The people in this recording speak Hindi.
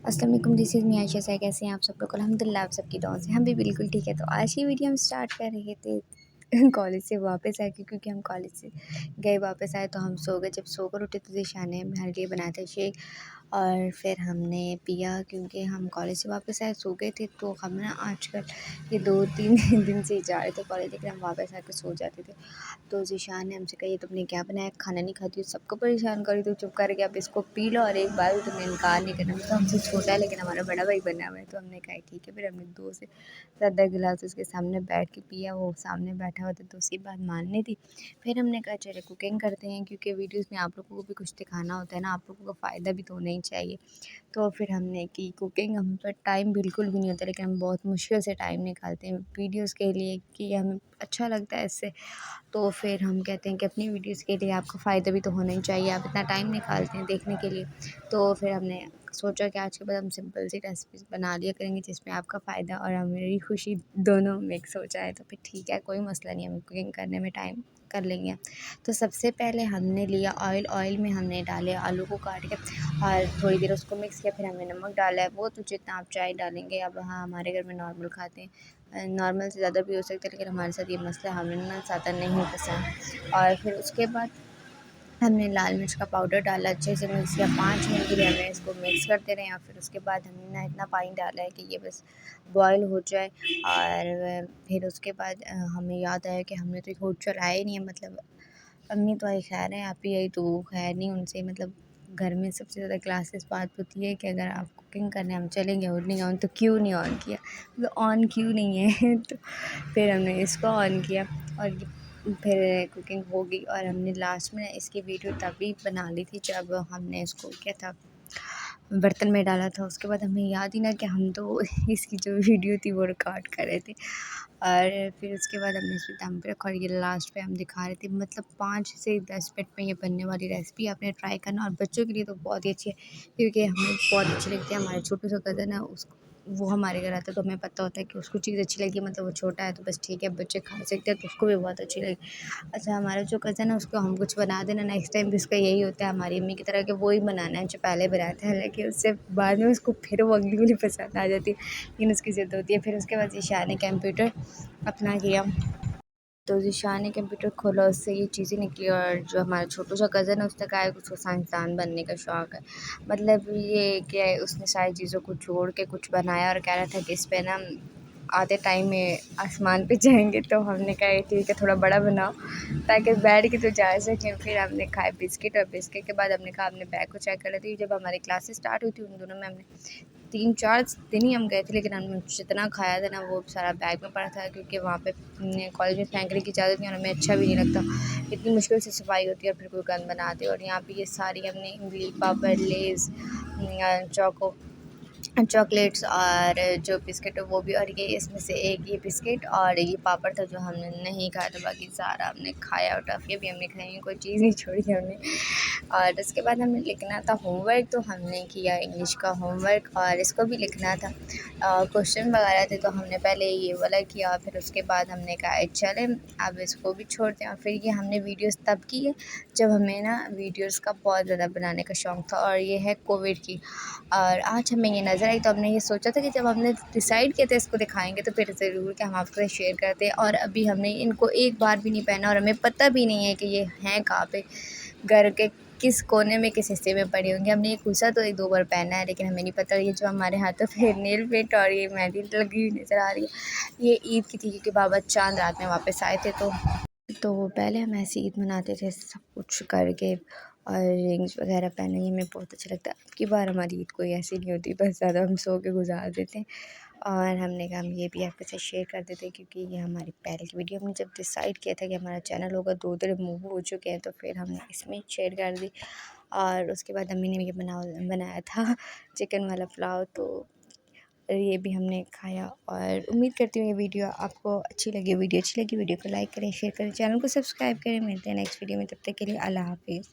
अस्सलाम वालेकुम, this is me Ayesha Syed. कैसे हैं आप सब लोग? अल्हम्दुलिल्लाह आप सबकी दुआ से हम भी बिल्कुल ठीक है। तो आज की वीडियो हम स्टार्ट कर रहे थे कॉलेज से वापस आए क्योंकि हम कॉलेज से गए वापस आए तो हम सो गए। जब सोकर उठे तो ज़ीशान ने हमारे लिए बनाया था शेक और फिर हमने पिया क्योंकि हम कॉलेज से वापस आए, सो गए थे। तो हम ना आजकल ये 2-3 दिन से ही जा रहे थे कॉलेज, लेकिन हम वापस आके सो जाते थे। तो ज़ीशान ने हमसे कहा ये तुमने क्या बनाया? खाना नहीं खाती हो, सबको परेशान कर रही हो, चुप करके आप इसको पी लो और एक बार भी तुमने इनकार नहीं करना। तो हमसे छोटा है लेकिन हमारा बड़ा भाई बना हुआ है, तो हमने कहा ठीक है। फिर हमने 2 से ज़्यादा गिलास उसके सामने बैठ के पिया, वो सामने बैठा हुआ था तो उसकी बात माननी थी। फिर हमने कहा चलो कुकिंग करते हैं क्योंकि वीडियोज़ में आप लोगों को भी कुछ दिखाना होता है ना, आप लोगों को फ़ायदा भी तो होना ही चाहिए। तो फिर हमने की कुकिंग। हम पर टाइम बिल्कुल भी नहीं होता लेकिन हम बहुत मुश्किल से टाइम निकालते हैं वीडियोज़ के लिए कि हमें अच्छा लगता है इससे। तो फिर हम कहते हैं कि अपनी वीडियोज़ के लिए आपको फ़ायदा भी तो होना ही चाहिए, आप इतना टाइम निकालते हैं देखने के लिए। तो फिर हमने सोचा कि आज के बाद हम सिंपल सी रेसिपीज़ बना लिया करेंगे जिसमें आपका फ़ायदा और मेरी खुशी दोनों मिक्स हो जाए। तो फिर ठीक है, कोई मसला नहीं, हम कुकिंग करने में टाइम कर लेंगे। तो सबसे पहले हमने लिया ऑयल में हमने डाले आलू को काट के और थोड़ी देर उसको मिक्स किया। फिर हमने नमक डाला है, वो तो जितना आप चाय डालेंगे। अब हाँ, हमारे घर में नॉर्मल खाते हैं, नॉर्मल से ज़्यादा भी हो सकता है लेकिन हमारे साथ ये मसला है, हमें ना ज़्यादा नहीं पसंद। और फिर उसके बाद हमने लाल मिर्च का पाउडर डाला, अच्छे से मिक्स किया। 5 मिनट के लिए हमें इसको मिक्स करते रहें और फिर उसके बाद हमने ना इतना पानी डाला है कि ये बस बॉयल हो जाए। और फिर उसके बाद हमें याद आया कि हमने तो होट चलाया ही नहीं है, मतलब अम्मी तो आई खैर हैं, आप ही आई तो वो खैर नहीं। उनसे मतलब घर में सबसे ज़्यादा क्लासेस बात होती है कि अगर आप कुकिंग करने हम चलेंगे और नहीं ऑन तो क्यों नहीं ऑन किया, मतलब ऑन क्यों नहीं है तो फिर हमने इसको ऑन किया और फिर कुकिंग हो गई। और हमने लास्ट में इसकी वीडियो तभी बना ली थी जब हमने इसको क्या था बर्तन में डाला था। उसके बाद हमें याद ही ना कि हम तो इसकी जो वीडियो थी वो रिकॉर्ड कर रहे थे। और फिर उसके बाद हमने इस पे दम पे रखा और ये लास्ट पे हम दिखा रहे थे। मतलब 5 से 10 मिनट में ये बनने वाली रेसिपी आपने ट्राई करना। और बच्चों के लिए तो बहुत ही अच्छी है क्योंकि हमें बहुत अच्छी लगती है। हमारे छोटे सा कज़न है, उसको वो हमारे घर आता है तो हमें पता होता है कि उसको चीज़ अच्छी लगी, मतलब वो छोटा है तो बस ठीक है, बच्चे खा सकते हैं तो उसको भी बहुत अच्छी लगी। अच्छा, हमारा जो कज़न है उसको हम कुछ बना देना नेक्स्ट टाइम भी उसका यही होता है हमारी अम्मी की तरह कि वो ही बनाना है जो पहले बनाता है, हालाँकि उससे बाद में उसको फिर वो अगली वाली पसंद आ जाती है, लेकिन उसकी ज़िद होती है। फिर उसके बाद ईशा ने कंप्यूटर अपना किया, तो ज़ीशान ने कंप्यूटर खोला, उससे ये चीज़ें निकली। और जो हमारा छोटू सा कज़न है उसने कहा है कि उसको साइंसदान बनने का शौक़ है। मतलब ये कि उसने सारी चीज़ों को जोड़ के कुछ बनाया और कह रहा था कि इस पे ना आधे टाइम में आसमान पे जाएंगे। तो हमने कहा ठीक है, थोड़ा बड़ा बनाओ ताकि बैठ के तो जा सकें। फिर हमने खाए बिस्किट और बिस्किट के बाद हमने कहा अपने बैग को चेक कर लेते हैं। जब हमारी क्लासेस स्टार्ट हुई थी उन दोनों में हमने 3-4 दिन ही हम गए थे लेकिन हमने जितना खाया था ना वो सारा बैग में पड़ा था क्योंकि वहाँ पे कॉलेज में फेंकने की इजाज़त नहीं और हमें अच्छा भी नहीं लगता। इतनी मुश्किल से सफाई होती है और फिर कोई गंद बनाते और यहाँ पे ये सारी हमने इमली, पापड़, लेज़, चॉकलेट्स और जो बिस्किट है वो भी। और ये इसमें से एक ये बिस्किट और ये पापड़ था जो हमने नहीं खाया था, बाकी सारा हमने खाया। और टॉफ़ियाँ भी हमने खाई, कोई चीज़ नहीं छोड़ी हमने। और उसके बाद हमें लिखना था होमवर्क, तो हमने किया इंग्लिश का होमवर्क और इसको भी लिखना था। क्वेश्चन वगैरह थे तो हमने पहले ये वाला किया, फिर उसके बाद हमने कहा चलें अब इसको भी छोड़ते हैं। और फिर ये हमने वीडियोस तब की है जब हमें ना वीडियोस का बहुत ज़्यादा बनाने का शौक़ था और ये है कोविड की। और आज हमें ये नज़र आई तो हमने ये सोचा था कि जब हमने डिसाइड किया था इसको दिखाएंगे तो फिर ज़रूर कि हम आपके साथ शेयर करते हैं। और अभी हमने इनको एक बार भी नहीं पहना और हमें पता भी नहीं है कि ये हैं कहाँ पे, घर के किस कोने में किस हिस्से में पड़े होंगे। हमने ये कुर्सा तो 1-2 बार पहना है लेकिन हमें नहीं पता ये जो हमारे हाथों पे नेल पेंट और ये मेहंदी लगी हुई नज़र आ रही है ये ईद की थी क्योंकि बाबा चाँद रात में वापस आए थे। तो पहले हम ऐसे ईद मनाते थे सब कुछ करके और रिंग्स वगैरह पहने, ये हमें बहुत अच्छा लगता है। अब की बार हमारी ईद कोई ऐसी नहीं होती, बस ज़्यादा हम सो के गुजार देते हैं। और हमने कहा हम ये भी आपके साथ शेयर कर देते हैं क्योंकि ये हमारी पहले की वीडियो। हमने जब डिसाइड किया था कि हमारा चैनल होगा 2-3 मूव हो चुके हैं तो फिर हमने इसमें शेयर कर दी। और उसके बाद अम्मी ने ये बनाया था चिकन वाला पुलाव, तो ये भी हमने खाया। और उम्मीद करती हूँ ये वीडियो आपको अच्छी लगी। वीडियो अच्छी लगी वीडियो को लाइक करें, शेयर करें, चैनल को सब्सक्राइब करें। मिलते हैं नेक्स्ट वीडियो में, तब तक के लिए अल्लाह हाफ़िज़।